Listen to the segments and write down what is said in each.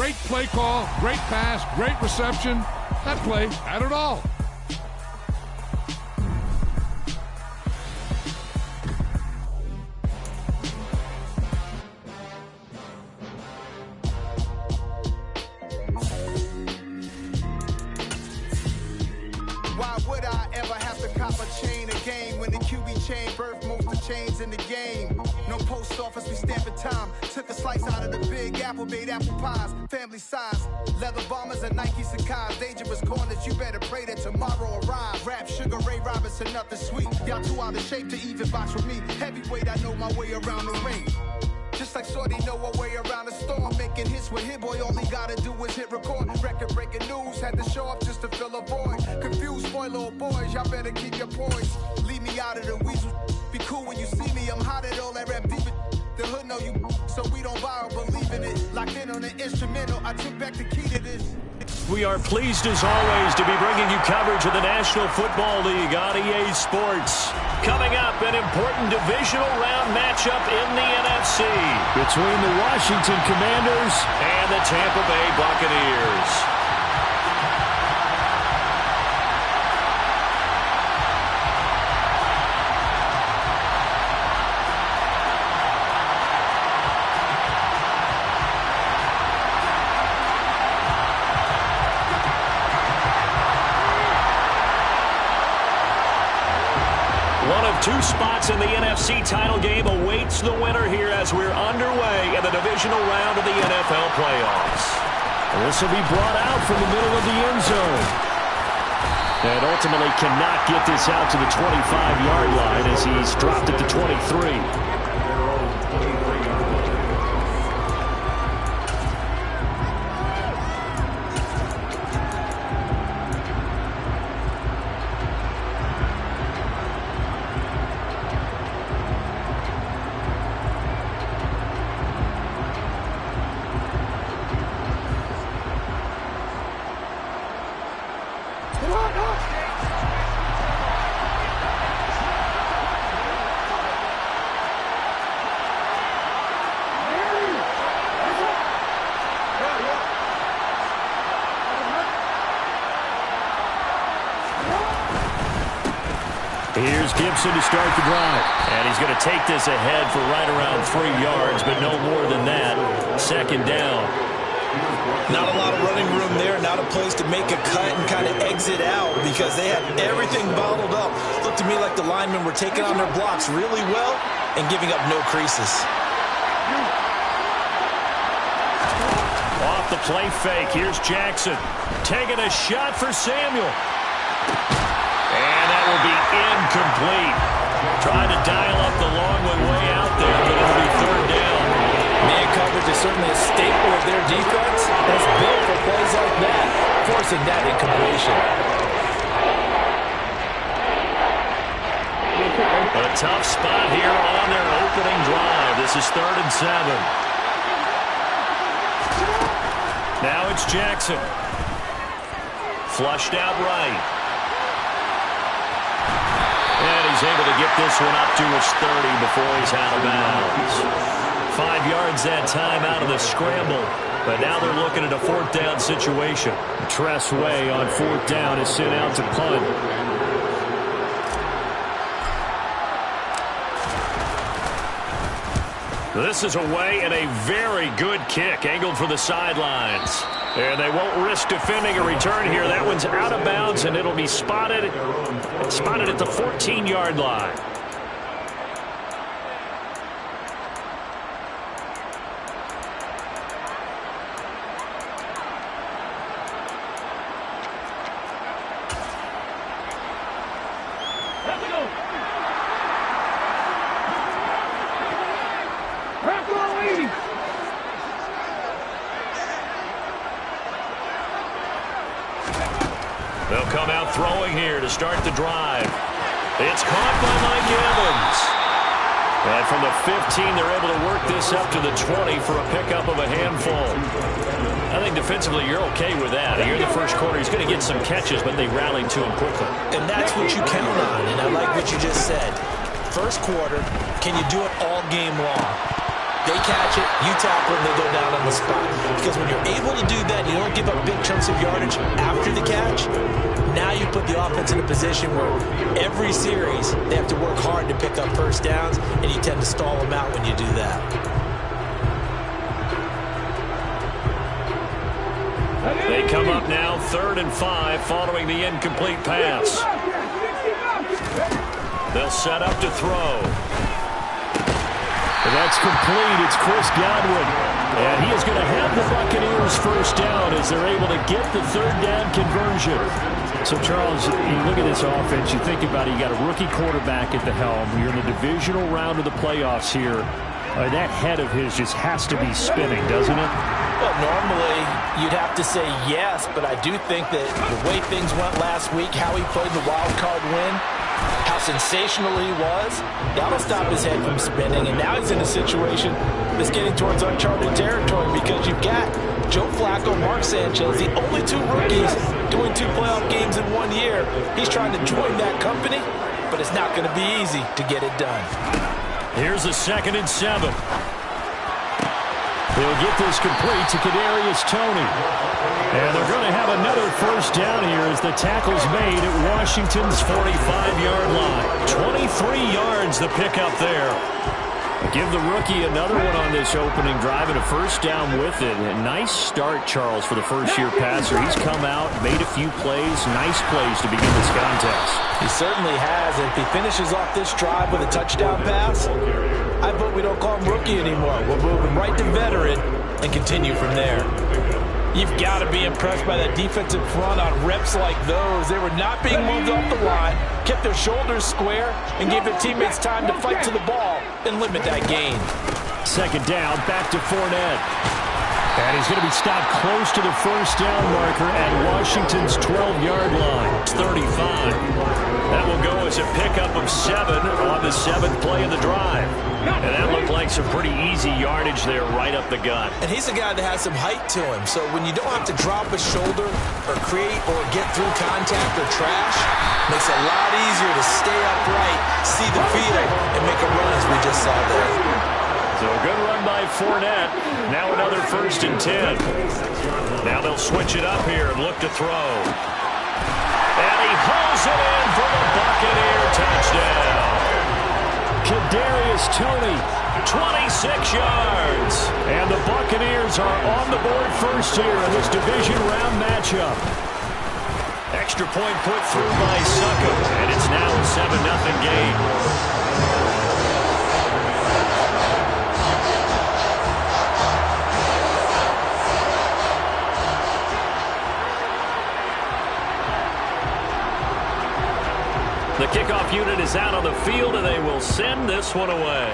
Great play call, great pass, great reception. That play had it all. Why would I ever have to cop a chain a game when the QB chain birthed most of the chains in the game? No post office, we stamping time. Took a slice out of the big apple, made apple pies, family size. Leather bombers and Nike Sacai's. Dangerous corners, you better pray that tomorrow arrives. Rap Sugar Ray Robinson, nothing sweet. Y'all too out of shape to even box with me. Heavyweight, I know my way around the ring. Just like Shorty know a way around the storm. Making hits with Hit Boy, all he gotta do is hit record. Record-breaking news, had to show up just to fill a void. Confused, spoiled boys, y'all better keep your poise. Leave me out of the weasel. Be cool when you see me, I'm hot at all that rap deep. The hood know you, so we don't borrow, believe in it. Locked in on the instrumental, I took back the key to this. We are pleased as always to be bringing you coverage of the National Football League on EA Sports. Coming up, an important divisional round matchup in the NFC between the Washington Commanders and the Tampa Bay Buccaneers. Two spots in the NFC title game awaits the winner here as we're underway in the divisional round of the NFL playoffs. And this will be brought out from the middle of the end zone. And ultimately cannot get this out to the 25-yard line as he's dropped it to 23. Here's Gibson to start the drive. And he's going to take this ahead for right around 3 yards, but no more than that. Second down. Not a lot of running room there, not a place to make a cut and kind of exit out because they had everything bottled up. Looked to me like the linemen were taking on their blocks really well and giving up no creases. Off the play fake, here's Jackson. Taking a shot for Samuel. And that will be incomplete. Trying to dial up the long one way out there, but it'll be third down. Man coverage is certainly a staple of their defense. That's built for plays like that, forcing that incompletion. A tough spot here on their opening drive. This is 3rd and 7. Now it's Jackson. Flushed out right. And he's able to get this one up to his 30 before he's out of bounds. 5 yards that time out of the scramble. But now they're looking at a 4th down situation. Tress Way on 4th down is sent out to punt. This is away and a very good kick angled for the sidelines. And they won't risk defending a return here. That one's out of bounds, and it'll be spotted at the 14-yard line. They'll come out throwing here to start the drive. It's caught by Mike Evans. And from the 15, they're able to work this up to the 20 for a pickup of a handful. I think defensively you're okay with that. Here in the first quarter, he's going to get some catches, but they rallied to him quickly. And that's what you count on, and I like what you just said. First quarter, can you do it all game long? They catch it, you tackle, and they go down on the spot. Because when you're able to do that, you don't give up big chunks of yardage after the catch. Now you put the offense in a position where every series they have to work hard to pick up first downs, and you tend to stall them out when you do that. They come up now 3rd and 5 following the incomplete pass. They'll set up to throw. That's complete. It's Chris Godwin. And he is going to have the Buccaneers first down as they're able to get the 3rd down conversion. So, Charles, you look at this offense, you think about it, you got a rookie quarterback at the helm. You're in the divisional round of the playoffs here. That head of his just has to be spinning, doesn't it? Well, normally you'd have to say yes, but I do think that the way things went last week, how he played the wild card win, how sensational he was, that'll stop his head from spinning. And now he's in a situation that's getting towards uncharted territory because you've got Joe Flacco, Mark Sanchez, the only 2 rookies doing 2 playoff games in 1 year. He's trying to join that company, but it's not going to be easy to get it done. Here's a 2nd and 7. They'll get this complete to Kadarius Toney. And they're going to have another first down here as the tackle's made at Washington's 45-yard line. 23 yards the pickup there. Give the rookie another one on this opening drive and a first down with it. A nice start, Charles, for the first-year passer. He's come out, made a few plays, nice plays to begin this contest. He certainly has. And if he finishes off this drive with a touchdown pass, I vote we don't call him rookie anymore. We'll move him right to veteran and continue from there. You've got to be impressed by that defensive front on reps like those. They were not being moved off the line, kept their shoulders square, and gave their teammates time to fight to the ball and limit that gain. 2nd down, back to Fournette. And he's going to be stopped close to the first down marker at Washington's 12-yard line. It's 35. That will go as a pickup of 7 on the 7th play of the drive. And that looked like some pretty easy yardage there right up the gut. And he's a guy that has some height to him. So when you don't have to drop a shoulder or create or get through contact or trash, makes it a lot easier to stay upright, see the field, and make a run as we just saw there. So a good run by Fournette. Now another 1st and 10. Now they'll switch it up here and look to throw. And he hauls it in for the Buccaneer touchdown. Kadarius Toney, 26 yards. And the Buccaneers are on the board first here in this division round matchup. Extra point put through by Succop, and it's now a 7-0 game. The kickoff unit is out on the field, and they will send this one away.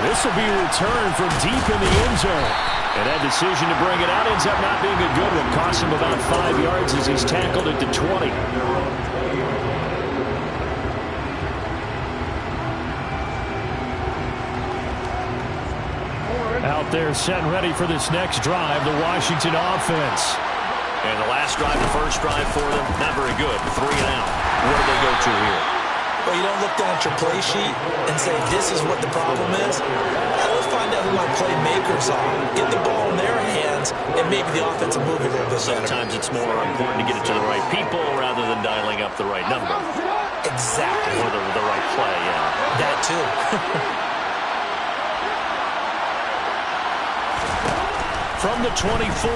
This will be returned from deep in the end zone. And that decision to bring it out ends up not being a good one. Costs him about 5 yards as he's tackled at the 20. Out there set and ready for this next drive, the Washington offense. And the last drive, the first drive for them, not very good. 3 and out. What do they go to here? Well, you don't look down at your play sheet and say, this is what the problem is. Let's find out who my playmakers are. Get the ball in their hands, and maybe the offense will move a little bit better. Sometimes it's more important to get it to the right people rather than dialing up the right number. Exactly. Or the right play, yeah. That too. From the 24,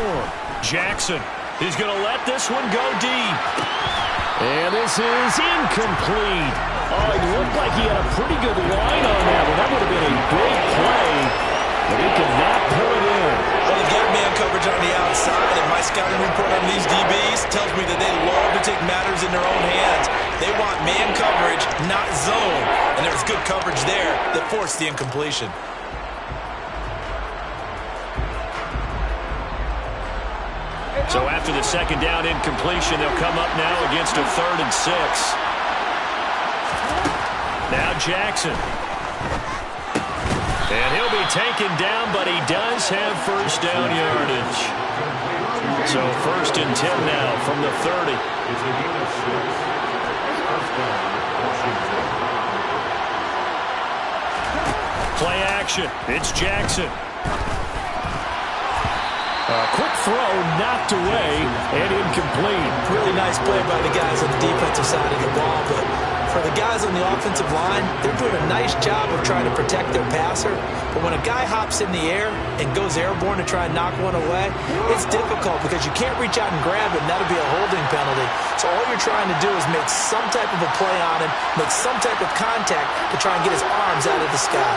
Jackson. He's going to let this one go deep. And this is incomplete. Oh, it looked like he had a pretty good line on that one. That would have been a big play, but he could not pull it in. Well, they get man coverage on the outside, and my scouting report on these DBs tells me that they love to take matters in their own hands. They want man coverage, not zone. And there was good coverage there that forced the incompletion. So after the second down incompletion, they'll come up now against a 3rd and 6. Now Jackson. And he'll be taken down, but he does have first down yardage. So 1st and 10 now from the 30. Play action. It's Jackson. A quick throw knocked away and incomplete. Really nice play by the guys on the defensive side of the ball, but for the guys on the offensive line, they're doing a nice job of trying to protect their passer. But when a guy hops in the air and goes airborne to try and knock one away, it's difficult because you can't reach out and grab it, and that'll be a holding penalty. So all you're trying to do is make some type of a play on him, make some type of contact to try and get his arms out of the sky.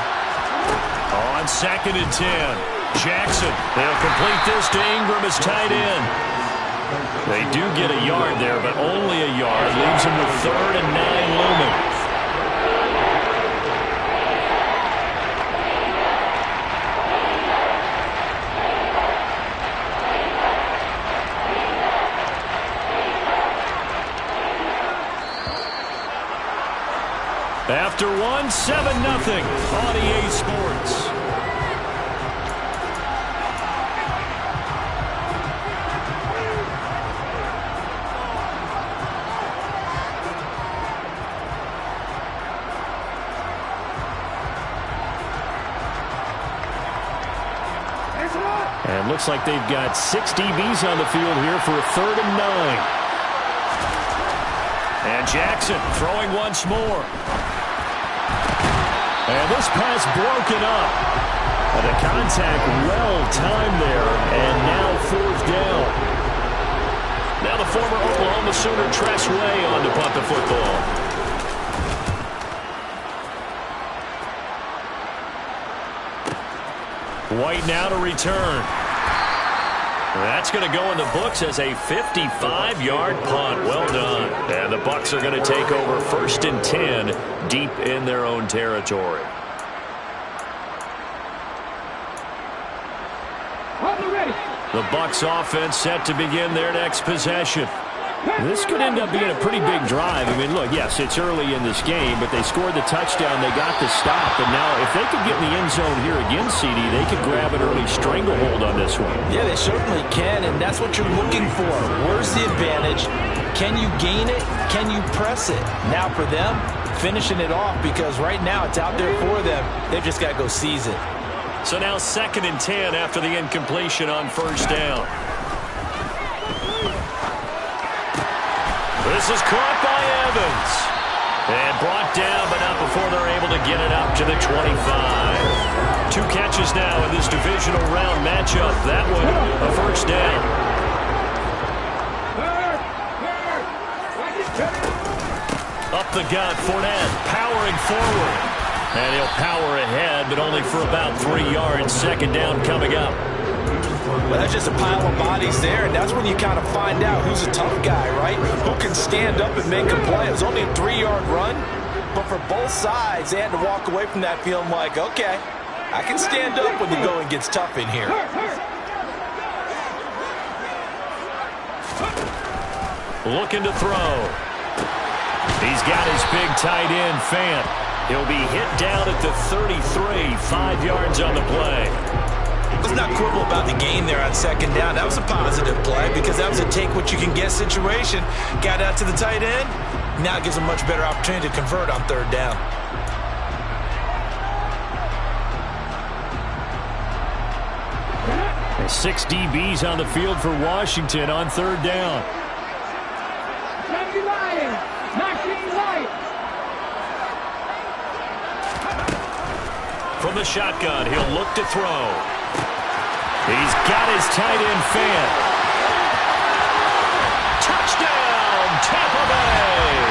On 2nd and 10, Jackson. They'll complete this to Ingram as tight end. They do get a yard there, but only a yard. Leaves them with 3rd and 9 looming. After 1, 7-0 on EA Sports. And looks like they've got 6 DBs on the field here for a 3rd and 9. And Jackson throwing once more. And this pass broken up. And the contact well-timed there. And now 4th down. Now the former Oklahoma Sooner Tress Way on to punt the football. White now to return. That's going to go in the books as a 55-yard punt. Well done. And the Bucs are going to take over 1st and 10 deep in their own territory. The Bucs offense set to begin their next possession. This could end up being a pretty big drive. I mean, look, yes, it's early in this game, but they scored the touchdown. They got the stop. And now if they could get in the end zone here again, CD, they could grab an early stranglehold on this one. Yeah, they certainly can, and that's what you're looking for. Where's the advantage? Can you gain it? Can you press it? Now for them, finishing it off, because right now it's out there for them. They've just got to go seize it. So now 2nd and 10 after the incompletion on 1st down. This is caught by Evans. And brought down, but not before they're able to get it up to the 25. 2 catches now in this divisional round matchup. That one, a 1st down. Up the gut, Fournette powering forward. And he'll power ahead, but only for about 3 yards. 2nd down coming up. Well, that's just a pile of bodies there, and that's when you kind of find out who's a tough guy, right? Who can stand up and make a play. It was only a 3-yard run, but for both sides, they had to walk away from that feeling like, okay, I can stand up when the going gets tough in here. Looking to throw. He's got his big tight end, Fant. He'll be hit down at the 33, 5 yards on the play. Let's not quibble about the gain there on 2nd down. That was a positive play because that was a take-what-you-can-get situation. Got out to the tight end. Now it gives a much better opportunity to convert on 3rd down. And 6 DBs on the field for Washington on 3rd down. From the shotgun, he'll look to throw. He's got his tight end, Fant. Touchdown, Tampa Bay!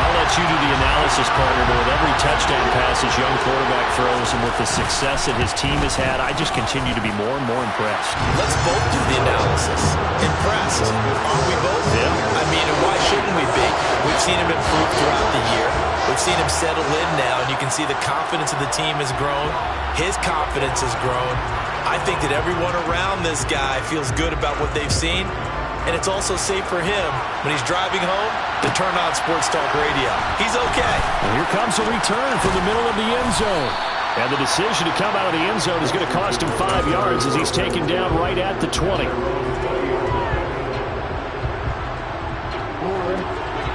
I'll let you do the analysis, partner, but with every touchdown pass his young quarterback throws and with the success that his team has had, I just continue to be more and more impressed. Let's both do the analysis. Impressed. Aren't we both? Yeah. I mean, and why shouldn't we be? We've seen him improve throughout the year. We've seen him settle in now, and you can see the confidence of the team has grown. His confidence has grown. I think that everyone around this guy feels good about what they've seen, and it's also safe for him when he's driving home to turn on Sports Talk Radio. He's okay. And here comes a return from the middle of the end zone. And the decision to come out of the end zone is going to cost him 5 yards as he's taken down right at the 20.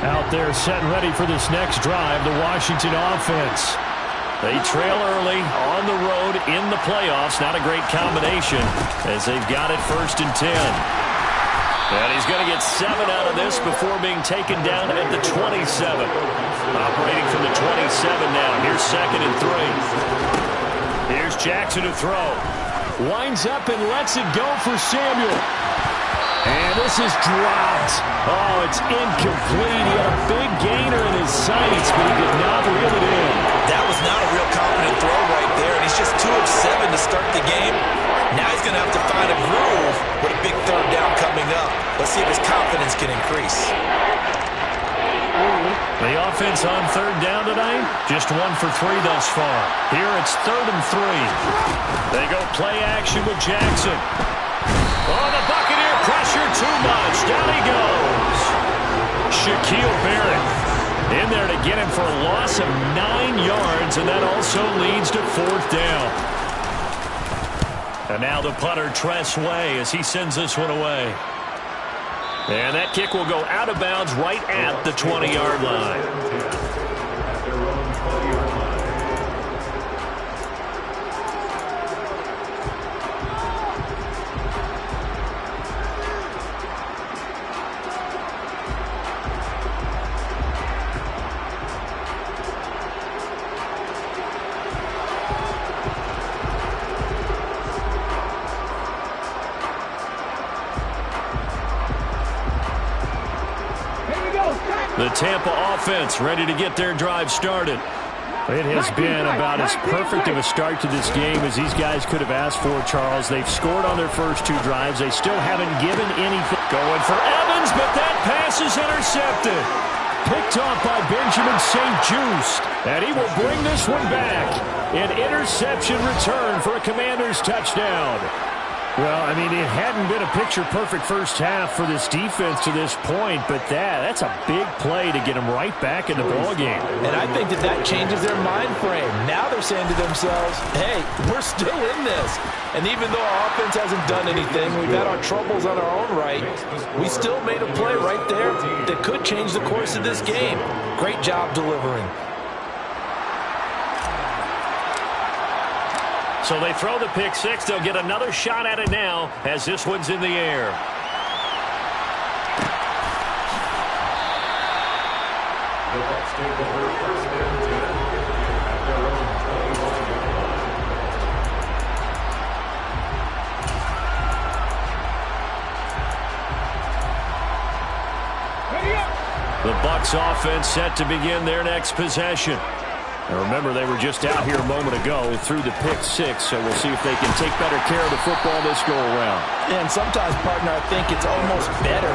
Out there setting ready for this next drive, the Washington offense. They trail early on the road in the playoffs. Not a great combination as they've got it 1st and 10. And he's going to get 7 out of this before being taken down at the 27. Operating from the 27 now. Here's 2nd and 3. Here's Jackson to throw. Winds up and lets it go for Samuel. And this is dropped. Oh, it's incomplete. He had a big gainer in his sights, but he did not reel it in. That was not a real confident throw right there, and he's just 2 of 7 to start the game. Now he's going to have to find a groove with a big 3rd down coming up. Let's see if his confidence can increase. The offense on 3rd down tonight, just 1 for 3 thus far. Here it's 3rd and 3. They go play action with Jackson. Oh, the Buccaneer pressure too much. Down he goes. Shaquille Barrett in there to get him for a loss of 9 yards, and that also leads to 4th down. And now the punter, Tress Way, as he sends this one away. And that kick will go out of bounds right at the 20-yard line. The Tampa offense ready to get their drive started. It has been about as perfect of a start to this game as these guys could have asked for, Charles. They've scored on their first 2 drives. They still haven't given anything. Going for Evans, but that pass is intercepted. Picked off by Benjamin St-Juste. And he will bring this one back. An interception return for a Commanders touchdown. Well, I mean, it hadn't been a picture-perfect first half for this defense to this point, but that's a big play to get them right back in the ballgame. And I think that changes their mind frame. Now they're saying to themselves, hey, we're still in this. And even though our offense hasn't done anything, we've had our troubles on our own right, we still made a play right there that could change the course of this game. Great job delivering. So they throw the pick 6. They'll get another shot at it now as this one's in the air. The Bucs offense set to begin their next possession. And remember, they were just out here a moment ago through the pick 6, so we'll see if they can take better care of the football this go-around. And sometimes, partner, I think it's almost better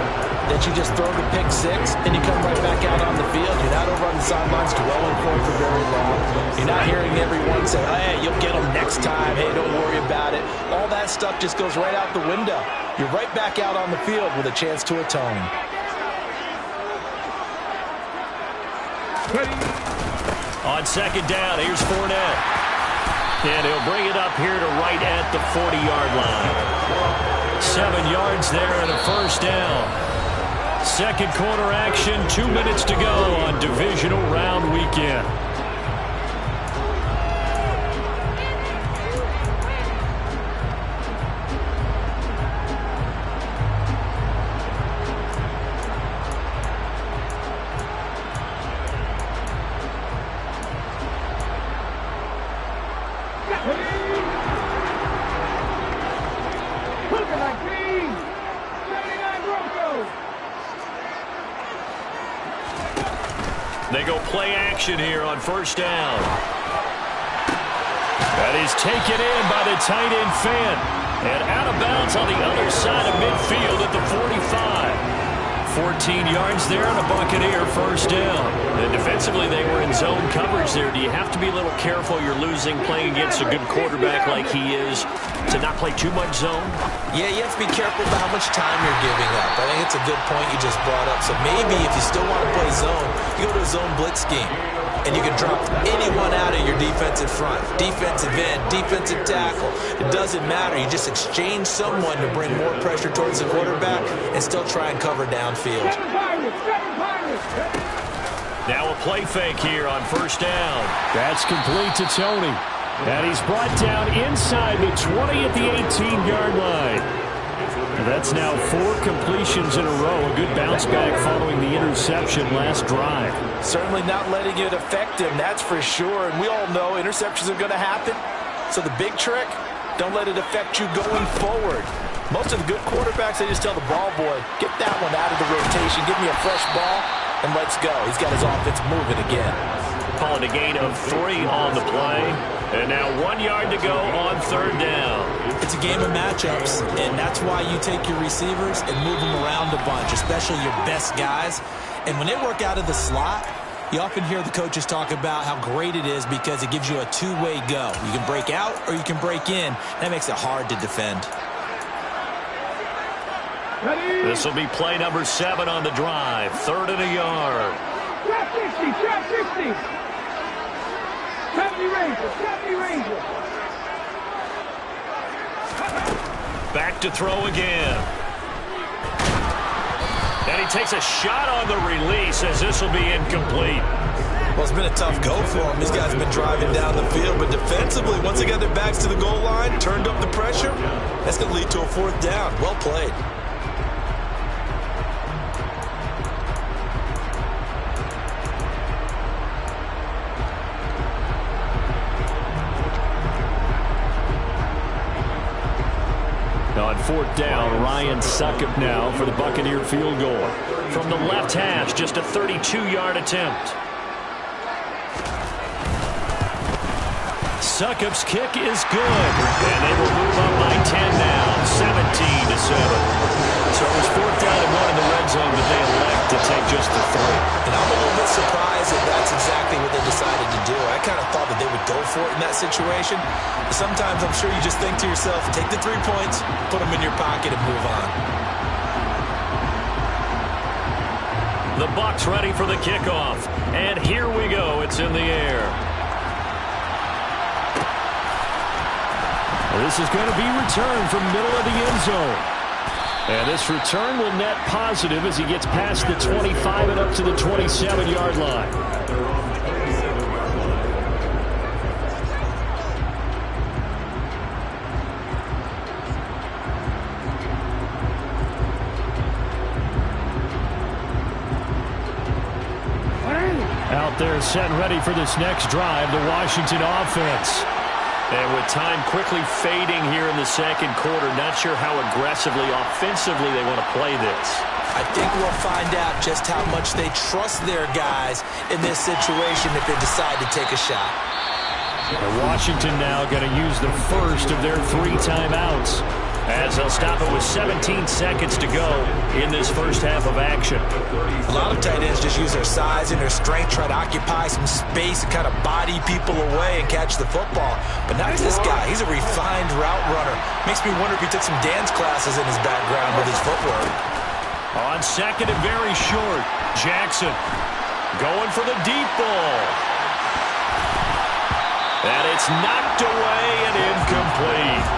that you just throw the pick 6 and you come right back out on the field. You're not over on the sidelines dwelling for it for very long. You're not hearing everyone say, hey, you'll get them next time. Hey, don't worry about it. All that stuff just goes right out the window. You're right back out on the field with a chance to atone. On 2nd down, here's Fournette. And he'll bring it up here to right at the 40-yard line. 7 yards there and a 1st down. Second quarter action, 2 minutes to go on divisional round weekend. They go play action here on 1st down. That is taken in by the tight end Fant. And out of bounds on the other side of midfield at the 45. 14 yards there and a Buccaneer 1st down. And defensively, they were in zone coverage there. Do you have to be a little careful? You're losing playing against a good quarterback like he is to not play too much zone? Yeah, you have to be careful about how much time you're giving up. I think it's a good point you just brought up. So maybe if you still want to play zone, you go to a zone blitz scheme. And you can drop anyone out of your defensive front. Defensive end, defensive tackle. It doesn't matter. You just exchange someone to bring more pressure towards the quarterback and still try and cover downfield. Now a play fake here on first down. That's complete to Tony. And he's brought down inside the 20 at the 18-yard line. And that's now 4 completions in a row. A good bounce back following the interception last drive. Certainly not letting it affect him, that's for sure. And we all know interceptions are going to happen. So the big trick, don't let it affect you going forward. Most of the good quarterbacks, they just tell the ball boy, get that one out of the rotation, give me a fresh ball, and let's go. He's got his offense moving again. Calling a gain of 3 on the play. And now 1 yard to go on third down. It's a game of matchups, and that's why you take your receivers and move them around a bunch, especially your best guys. And when they work out of the slot, you often hear the coaches talk about how great it is because it gives you a two-way go. You can break out or you can break in. That makes it hard to defend. This will be play number 7 on the drive. 3rd and a yard. Trap 60, trap 60. Trap the Ranger. Back to throw again. And he takes a shot on the release as this will be incomplete. Well, it's been a tough go for him. These guys have been driving down the field, but defensively, once they got their backs to the goal line, turned up the pressure, that's going to lead to a 4th down. Well played. On 4th down, Ryan Succop now for the Buccaneer field goal. From the left hash, just a 32-yard attempt. Succop's kick is good. And they will move up by 10 now, 17-7. So it was 4th down and 1 in the red zone, but they elect to take just the 3. And I'm a little bit surprised that that's exactly what they decided to do. I kind of thought that they would go for it in that situation. But sometimes I'm sure you just think to yourself, take the 3 points, put them in your pocket, and move on. The Bucs ready for the kickoff. And here we go. It's in the air. This is going to be returned from middle of the end zone. And this return will net positive as he gets past the 25 and up to the 27-yard line. Out there set and ready for this next drive, the Washington offense. And with time quickly fading here in the second quarter, not sure how aggressively, offensively they want to play this. I think we'll find out just how much they trust their guys in this situation if they decide to take a shot. And Washington now going to use the first of their 3 timeouts, as they'll stop it with 17 seconds to go in this first half of action. A lot of tight ends just use their size and their strength, try to occupy some space and kind of body people away and catch the football. But not this guy. He's a refined route runner. Makes me wonder if he took some dance classes in his background with his footwork. On second and very short, Jackson going for the deep ball. And it's knocked away and incomplete.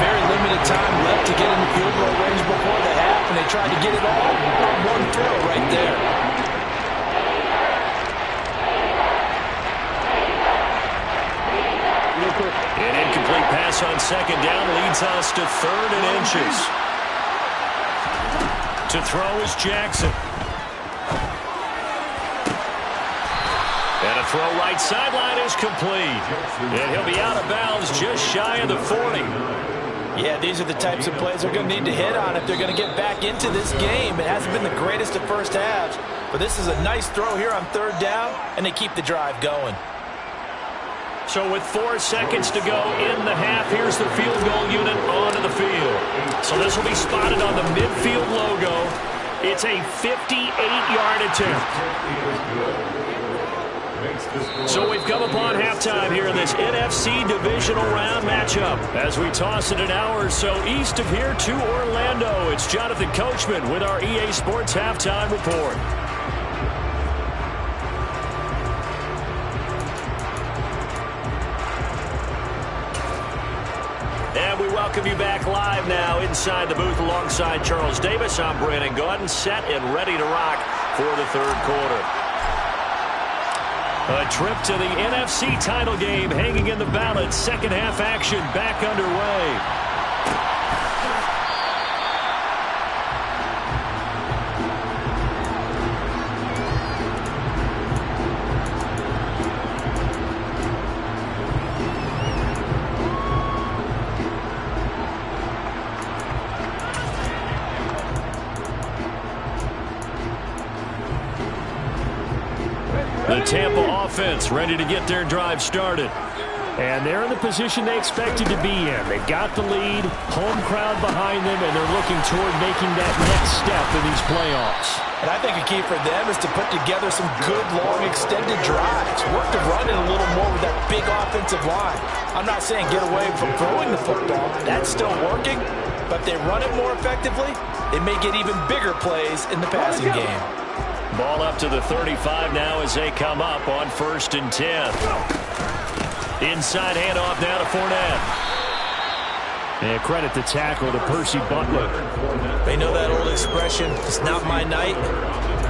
Very limited time left to get in the field goal range before the half, and they tried to get it all on one throw right there. An incomplete pass on second down leads us to 3rd and inches. To throw is Jackson. And a throw right sideline is complete. And he'll be out of bounds just shy of the 40. Yeah, these are the types of plays they're going to need to hit on if they're going to get back into this game. It hasn't been the greatest of first halves, but this is a nice throw here on 3rd down, and they keep the drive going. So with 4 seconds to go in the half, here's the field goal unit onto the field. So this will be spotted on the midfield logo. It's a 58-yard attempt. So we've come upon halftime here in this NFC divisional round matchup. As we toss it an hour or so east of here to Orlando, it's Jonathan Coachman with our EA Sports Halftime Report. And we welcome you back live now inside the booth alongside Charles Davis. I'm Brandon Gaudin, set and ready to rock for the third quarter. A trip to the NFC title game hanging in the balance. Second half action back underway. The Tampa offense ready to get their drive started. And they're in the position they expected to be in. They've got the lead, home crowd behind them, and they're looking toward making that next step in these playoffs. And I think a key for them is to put together some good, long, extended drives. Work the run in a little more with that big offensive line. I'm not saying get away from throwing the football. That's still working. But if they run it more effectively, they may get even bigger plays in the passing game. Ball up to the 35 now as they come up on 1st and 10. Inside handoff now to Fournette. And credit the tackle to Percy Butler. They know that old expression, it's not my night.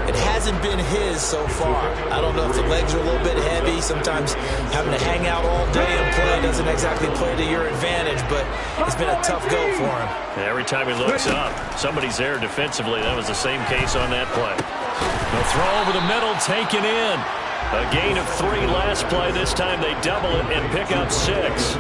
It hasn't been his so far. I don't know if the legs are a little bit heavy. Sometimes having to hang out all day and play doesn't exactly play to your advantage, but it's been a tough go for him. And every time he looks up, somebody's there defensively. That was the same case on that play. The throw over the middle, taken in. A gain of 3 last play. This time they double it and pick up 6.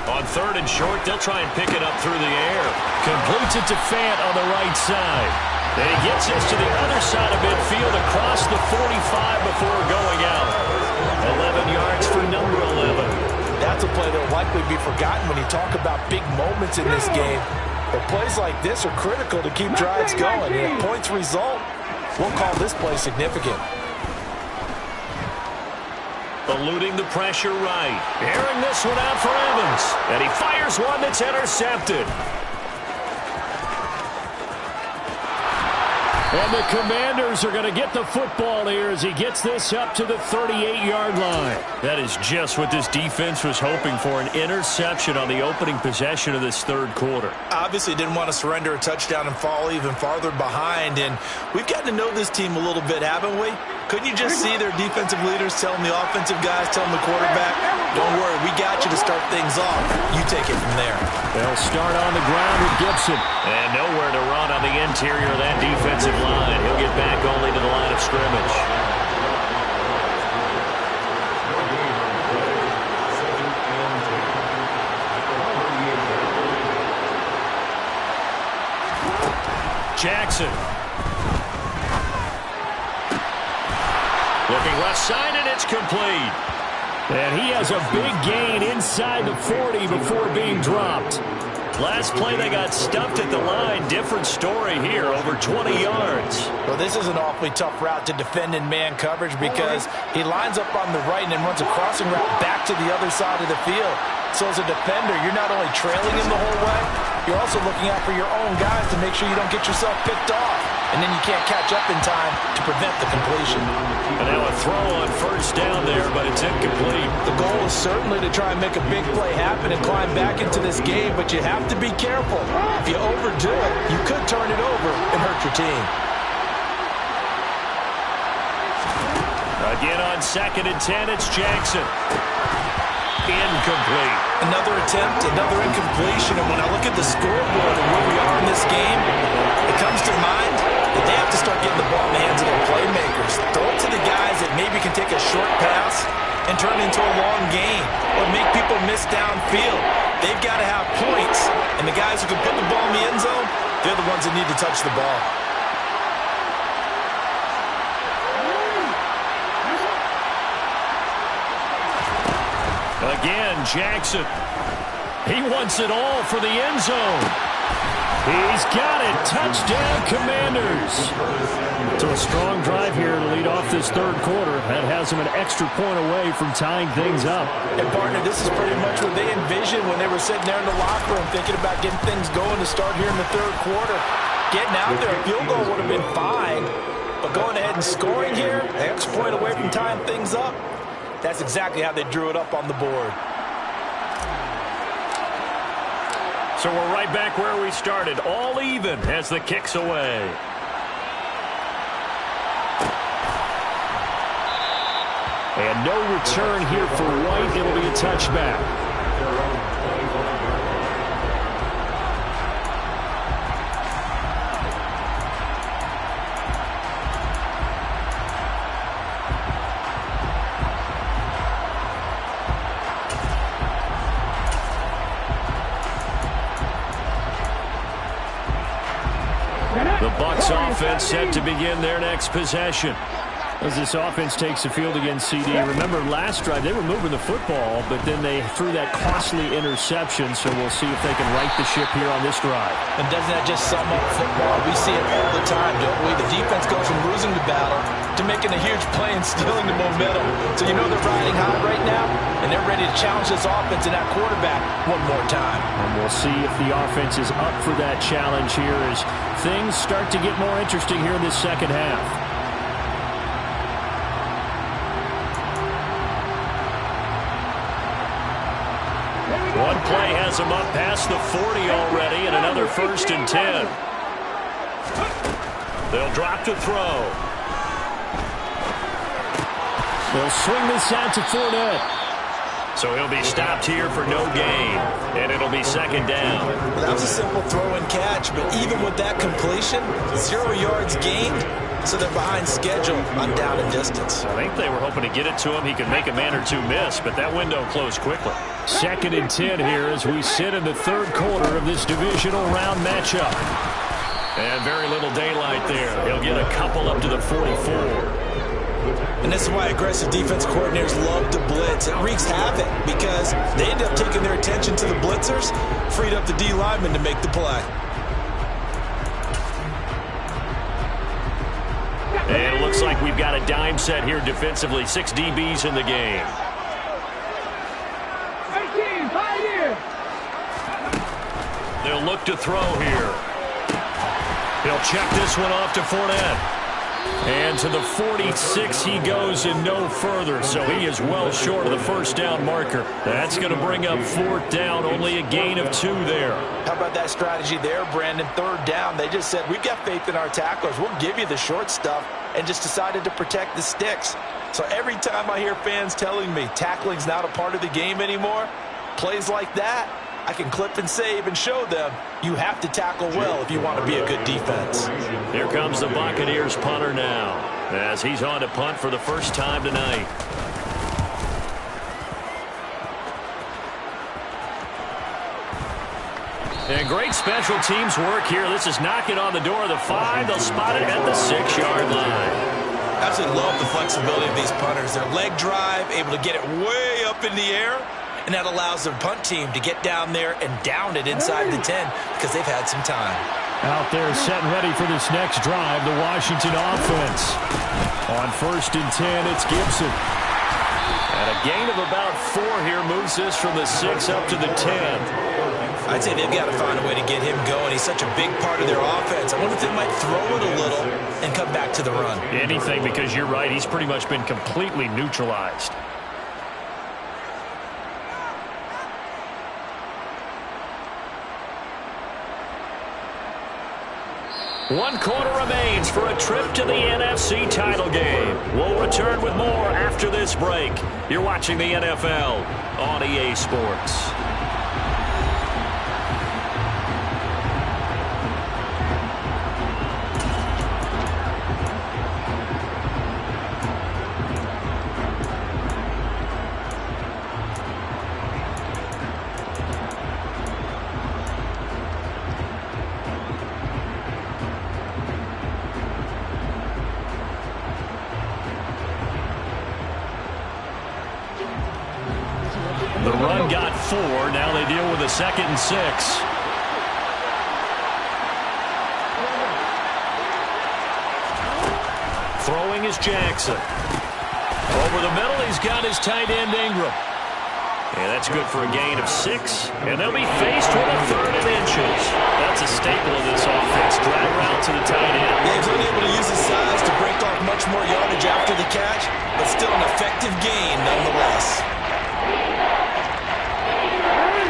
On 3rd and short, they'll try and pick it up through the air. Completes it to Fant on the right side. And he gets this to the other side of midfield across the 45 before going out. 11 yards for number 11. That's a play that will likely be forgotten when you talk about big moments in this game. But plays like this are critical to keep drives going. And if points result, we'll call this play significant. Eluding the pressure right. Airing this one out for Evans. And he fires one that's intercepted. And the Commanders are going to get the football here as he gets this up to the 38-yard line. That is just what this defense was hoping for, an interception on the opening possession of this 3rd quarter. Obviously didn't want to surrender a touchdown and fall even farther behind. And we've gotten to know this team a little bit, haven't we? Couldn't you just see their defensive leaders telling the offensive guys, telling the quarterback, don't worry, we got you to start things off. You take it from there. They'll start on the ground with Gibson. And nowhere to run on the interior of that defensive line. He'll get back only to the line of scrimmage. Jackson. Looking left side, and it's complete. And he has a big gain inside the 40 before being dropped. Last play, they got stumped at the line. Different story here, over 20 yards. Well, this is an awfully tough route to defend in man coverage because he lines up on the right and then runs a crossing route back to the other side of the field. So as a defender, you're not only trailing him the whole way, you're also looking out for your own guys to make sure you don't get yourself picked off. And then you can't catch up in time to prevent the completion. And now a throw on 1st down there, but it's incomplete. The goal is certainly to try and make a big play happen and climb back into this game, but you have to be careful. If you overdo it, you could turn it over and hurt your team. Again on 2nd and 10, it's Jackson. Incomplete. Another attempt, another incompletion, and when I look at the scoreboard and where we are in this game, it comes to mind that they have to start getting the ball in the hands of their playmakers. Throw it to the guys that maybe can take a short pass and turn it into a long gain or make people miss downfield. They've got to have points, and the guys who can put the ball in the end zone, they're the ones that need to touch the ball. Again, Jackson. He wants it all for the end zone. He's got it. Touchdown, Commanders. So a strong drive here to lead off this third quarter. That has them an extra point away from tying things up. And, partner, this is pretty much what they envisioned when they were sitting there in the locker room thinking about getting things going to start here in the third quarter. Getting out there, a field goal would have been fine. But going ahead and scoring here, an extra point away from tying things up, that's exactly how they drew it up on the board. So we're right back where we started, all even as the kick's away. And no return here for White. It'll be a touchback. The Bucs offense set to begin their next possession. As this offense takes the field against CD. Remember last drive they were moving the football, but then they threw that costly interception, so we'll see if they can right the ship here on this drive. And doesn't that just sum up football? We see it all the time, don't we? The defense goes from losing the battle to making a huge play and stealing the momentum. So you know they're riding high right now, and they're ready to challenge this offense and that quarterback one more time. And we'll see if the offense is up for that challenge here as things start to get more interesting here in this second half. One play has them up past the 40 already, and another 1st and 10. They'll drop to throw. They'll swing this out to Fournette. So he'll be stopped here for no gain, and it'll be 2nd down. Well, that was a simple throw and catch, but even with that completion, 0 yards gained, so they're behind schedule on down and distance. I think they were hoping to get it to him. He could make a man or two miss, but that window closed quickly. 2nd and 10 here as we sit in the third quarter of this divisional round matchup. And very little daylight there. He'll get a couple up to the 44. And this is why aggressive defense coordinators love to blitz. It wreaks havoc because they end up taking their attention to the blitzers, freed up the D lineman to make the play. And it looks like we've got a dime set here defensively. 6 DBs in the game. 18, Pioneer. They'll look to throw here. He'll check this one off to Fournette. And to the 46 he goes and no further. So he is well short of the 1st down marker. That's going to bring up 4th down. Only a gain of 2 there. How about that strategy there, Brandon? 3rd down. They just said, we've got faith in our tacklers. We'll give you the short stuff, and just decided to protect the sticks. So every time I hear fans telling me tackling's not a part of the game anymore, plays like that, I can clip and save and show them you have to tackle well if you want to be a good defense. Here comes the Buccaneers punter now as he's on to punt for the first time tonight. And great special teams work here. This is knocking on the door of the 5. They'll spot it at the 6-yard line. Absolutely love the flexibility of these punters. Their leg drive, able to get it way up in the air, and that allows their punt team to get down there and down it inside the 10 because they've had some time. Out there set and ready for this next drive, the Washington offense. On 1st and 10, it's Gibson. And a gain of about 4 here moves this from the 6 up to the 10. I'd say they've got to find a way to get him going. He's such a big part of their offense. I wonder if they might throw it a little and come back to the run. Anything, because you're right. He's pretty much been completely neutralized. One quarter remains for a trip to the NFC title game. We'll return with more after this break. You're watching the NFL on EA Sports. The run got 4. Now they deal with a 2nd and 6. Throwing is Jackson. Over the middle, he's got his tight end Ingram. And that's good for a gain of 6. And they'll be faced with a 3rd and inches. That's a staple of this offense. Drag route to the tight end. Yeah, he's unable to use his size to break off much more yardage after the catch, but still an effective gain nonetheless.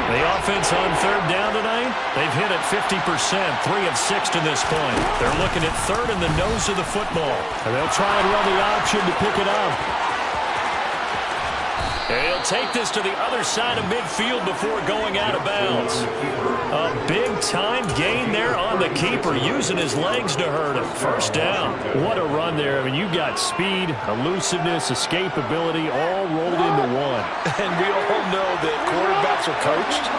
The offense on 3rd down tonight, they've hit it 50%, 3 of 6 to this point. They're looking at 3rd in the nose of the football. And they'll try and run the option to pick it up. And he'll take this to the other side of midfield before going out of bounds. A big-time gain there on the keeper, using his legs to hurt him. First down. What a run there. I mean, you've got speed, elusiveness, escapability, all rolled into one. And we all know that quarterbacks are coached.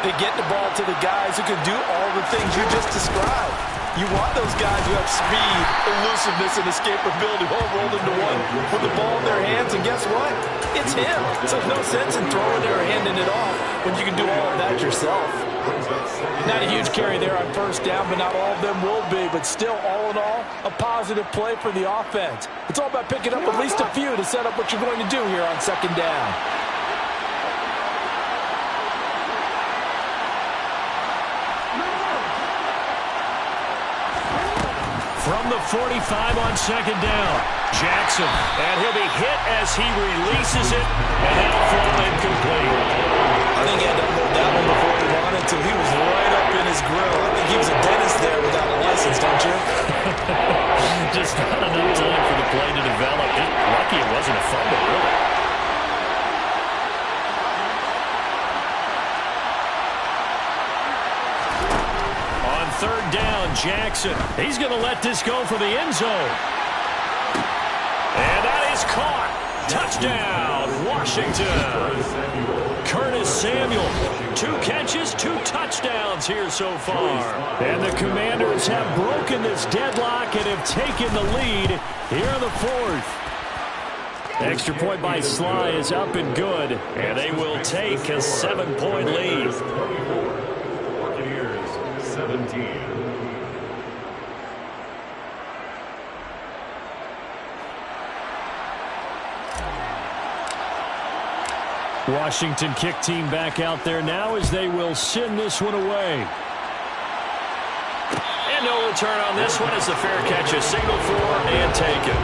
They get the ball to the guys who can do all the things you just described. You want those guys who have speed, elusiveness, and escapability all rolled into one with the ball in their hands, and guess what? It's him. So there's no sense in throwing it or handing it off when you can do all of that yourself. Not a huge carry there on 1st down, but not all of them will be. But still, all in all, a positive play for the offense. It's all about picking up at least a few to set up what you're going to do here on 2nd down. From the 45 on 2nd down, Jackson. And he'll be hit as he releases it, and that'll fall incomplete. I think he had to hold that one before he wanted to. He was right up in his grill. I think he was a dentist there without a license, don't you? Just not enough time for the play to develop. Lucky it wasn't a fumble, really. On 3rd down, Jackson. He's going to let this go for the end zone. And that is caught. Touchdown, Washington. Curtis Samuel. 2 catches, 2 touchdowns here so far. And the Commanders have broken this deadlock and have taken the lead here in the 4th. Extra point by Sly is up and good. And they will take a 7-point lead. 17. Washington kick team back out there now as they will send this one away. And no return on this one as the fair catch is signaled for and taken.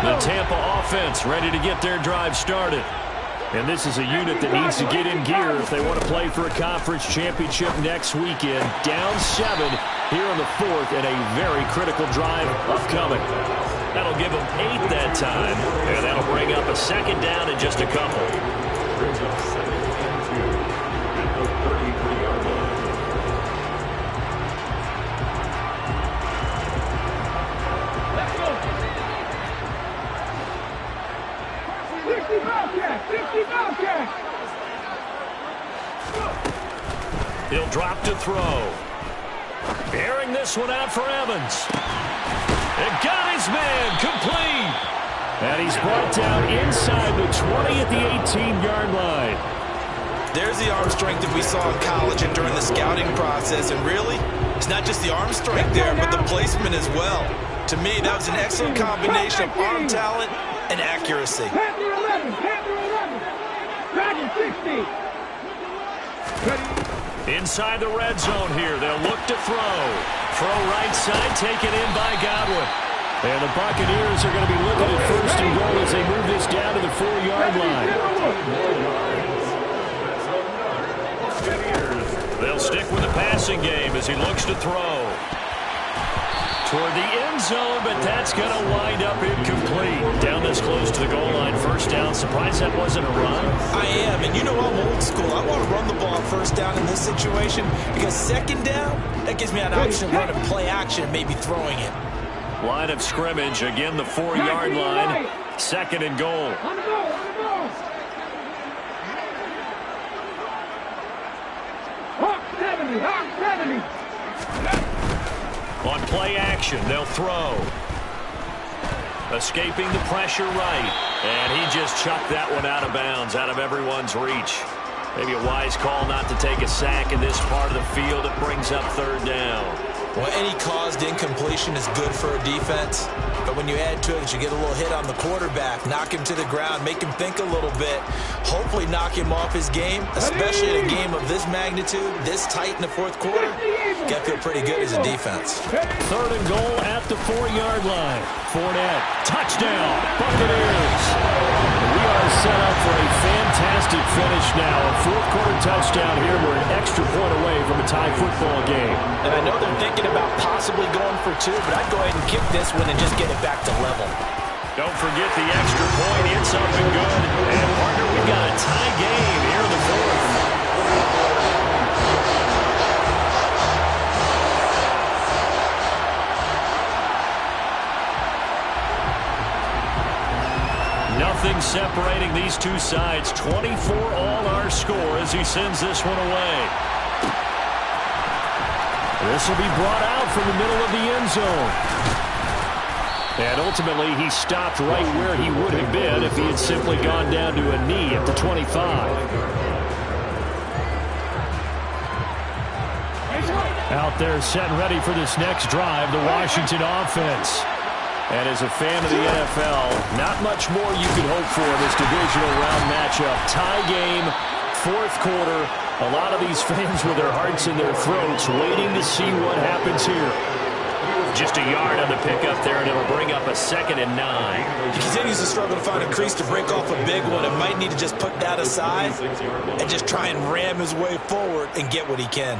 The Tampa offense ready to get their drive started. And this is a unit that needs to get in gear if they want to play for a conference championship next weekend. Down 7 here in the 4th and a very critical drive upcoming. That'll give them 8 that time, and that'll bring up a 2nd down in just a couple. He'll drop to throw. Airing this one out for Evans. And got his man complete. And he's brought down inside the 20 at the 18-yard line. There's the arm strength that we saw in college and during the scouting process. And really, it's not just the arm strength there, but the placement as well. To me, that was an excellent combination of arm talent and accuracy. Panther 11, Panther 11. Dragon 60. Inside the red zone here, they'll look to throw. Throw right side, taken in by Godwin. And the Buccaneers are going to be looking at 1st and goal as they move this down to the 4-yard line. They'll stick with the passing game as he looks to throw. Toward the end zone, but that's going to wind up incomplete. Down this close to the goal line, 1st down. Surprised that wasn't a run? I am, and you know I'm old school. I want to run the ball 1st down in this situation because 2nd down, that gives me an option to run and play action, maybe throwing it. Line of scrimmage, again the 4-yard line. 2nd and goal. On the ball, on the ball. Hawk 70, Hawk 70. On play action, they'll throw. Escaping the pressure right. And he just chucked that one out of bounds, out of everyone's reach. Maybe a wise call not to take a sack in this part of the field. It brings up third down. Well, any caused incompletion is good for a defense. But when you add to it, you get a little hit on the quarterback, knock him to the ground, make him think a little bit, hopefully knock him off his game, especially in a game of this magnitude, this tight in the fourth quarter. Got to feel pretty good as a defense. Third and goal at the 4-yard line. Fournette, touchdown, Buccaneers. We are set up for a fantastic finish now. A fourth-quarter touchdown here. We're an extra point away from a tie football game. And I know they're thinking about possibly going for two, but I'd go ahead and kick this one and just get it back to level. Don't forget the extra point. It's up and good. And, partner, we've got a tie game here in the fourth. Nothing separating these two sides. 24 all our score as he sends this one away. This will be brought out from the middle of the end zone. And ultimately, he stopped right where he would have been if he had simply gone down to a knee at the 25. Out there set and ready for this next drive, the Washington offense. And as a fan of the NFL, not much more you can hope for in this divisional round matchup. Tie game, fourth quarter. A lot of these fans with their hearts in their throats waiting to see what happens here. Just a yard on the pickup there, and it'll bring up a 2nd and 9. He continues to struggle to find a crease to break off a big one. It might need to just put that aside and just try and ram his way forward and get what he can.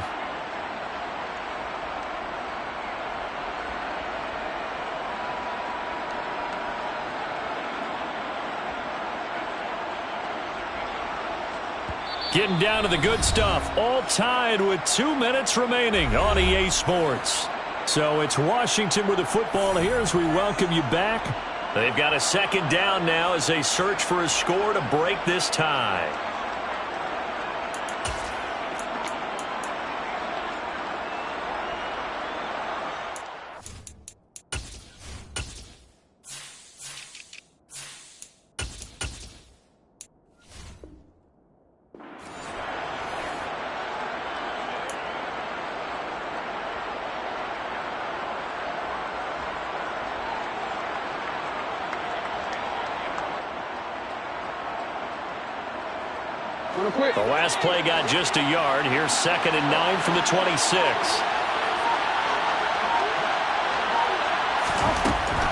Getting down to the good stuff. All tied with 2 minutes remaining on EA Sports. So it's Washington with the football here as we welcome you back. They've got a 2nd down now as they search for a score to break this tie. The last play got just a yard. Here's 2nd and 9 from the 26.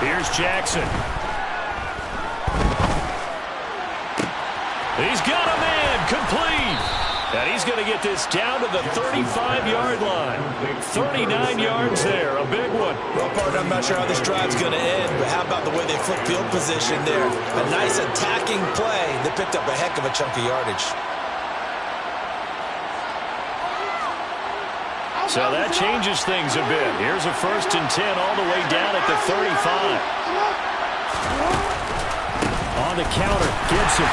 Here's Jackson. He's got a man complete. And he's going to get this down to the 35-yard line. 39 yards there, a big one. Well, partner, I'm not sure how this drive's going to end, but how about the way they flip field position there? A nice attacking play that picked up a heck of a chunk of yardage. So that changes things a bit. Here's a 1st and 10 all the way down at the 35. On the counter, Gibson.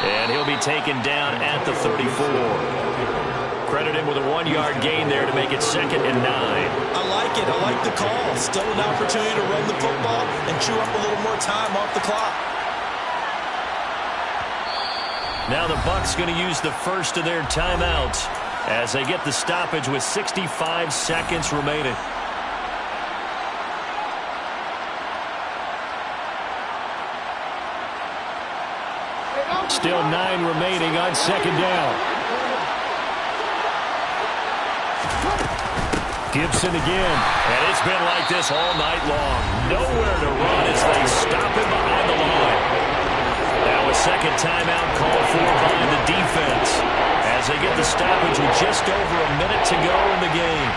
And he'll be taken down at the 34. Credit him with a 1-yard gain there to make it 2nd and 9. I like it. I like the call. Still an opportunity to run the football and chew up a little more time off the clock. Now the Bucs going to use the first of their timeouts as they get the stoppage with 65 seconds remaining. Still 9 remaining on 2nd down. Gibson again. And it's been like this all night long. Nowhere to run as they stop him behind the line. Now a 2nd timeout called for by the defense as they get the stoppage with just over a minute to go in the game.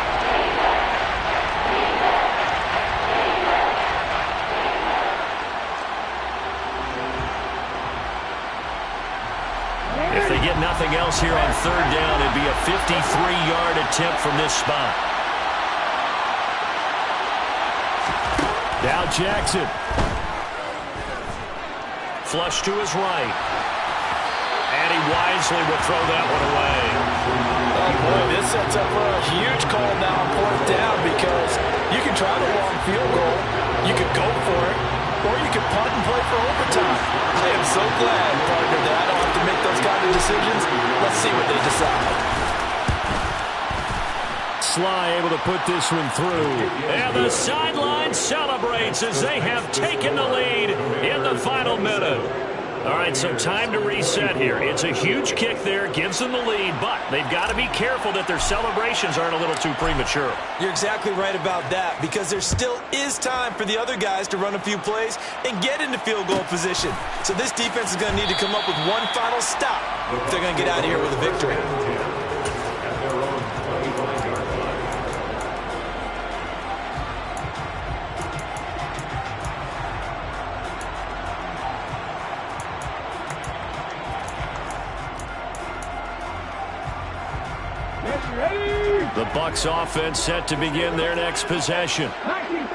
If they get nothing else here on 3rd down, it'd be a 53-yard attempt from this spot. Now Jackson. Flush to his right. And he wisely will throw that one away. Oh, boy, this sets up for a huge call now on 4th down because you can try the long field goal, You could go for it, or you could punt and play for overtime. I am so glad, partner, that I don't have to make those kind of decisions. Let's see what they decide. Sly able to put this one through. And the sideline celebrates as they have taken the lead in the final minute. All right, so time to reset here. It's a huge kick there, gives them the lead, but they've got to be careful that their celebrations aren't a little too premature. You're exactly right about that, because there still is time for the other guys to run a few plays and get into field goal position. So this defense is going to need to come up with one final stop if they're going to get out of here with a victory. The Bucs offense set to begin their next possession.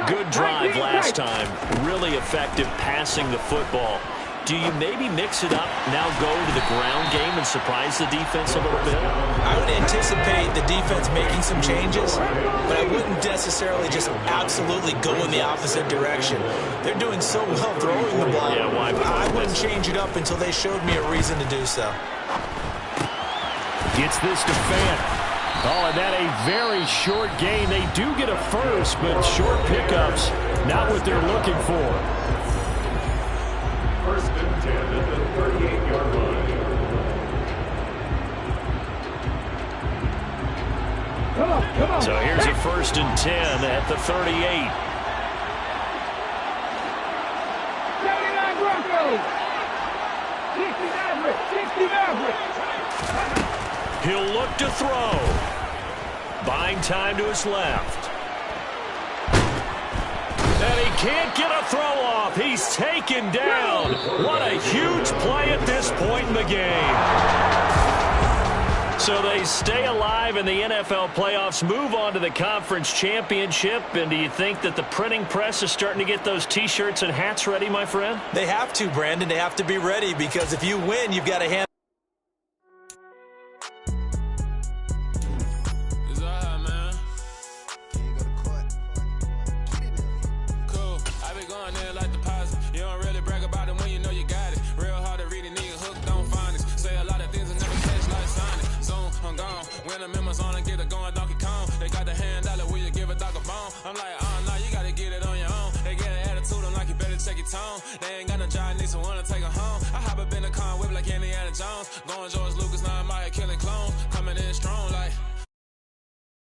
Good drive last time. Really effective passing the football. Do you maybe mix it up, now go to the ground game and surprise the defense a little bit? I would anticipate the defense making some changes, but I wouldn't necessarily just absolutely go in the opposite direction. They're doing so well throwing the ball. Yeah, why I wouldn't change it up until they showed me a reason to do so. Gets this to Fant. Oh, and that a very short gain. They do get a first, but short pickups, not what they're looking for. First and 10 at the 38-yard line. Come on. So here's a first and 10 at the 38. 79 Broncos. 60 Mavericks. He'll look to throw. Buying time to his left. And he can't get a throw off. He's taken down. What a huge play at this point in the game. So they stay alive in the NFL playoffs, move on to the conference championship. And do you think that the printing press is starting to get those T-shirts and hats ready, my friend? They have to, Brandon. They have to be ready, because if you win, you've got to hand. They ain't got no job, need someone to take her home. I hop up in the car, whip like Indiana Jones. Going George Lucas, now I'm out here killing clones.